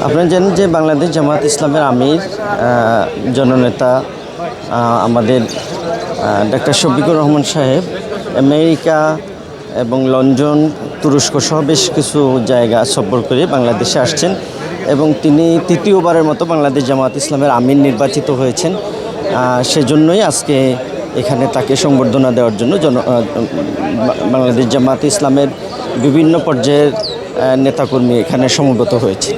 আপনারা জানেন যে বাংলাদেশ জামাত ইসলামের আমির জননেতা আমাদের ডক্টর শফিকুর রহমান সাহেব আমেরিকা এবং লন্ডন, তুরস্ক সহ বেশ কিছু জায়গা সফর করে বাংলাদেশে আসছেন এবং তিনি তৃতীয়বারের মতো বাংলাদেশ জামাত ইসলামের আমির নির্বাচিত হয়েছেন। সেজন্যই আজকে এখানে তাকে সংবর্ধনা দেওয়ার জন্য বাংলাদেশ জামাত ইসলামের বিভিন্ন পর্যায়ের নেতাকর্মী এখানে সমবেত হয়েছে।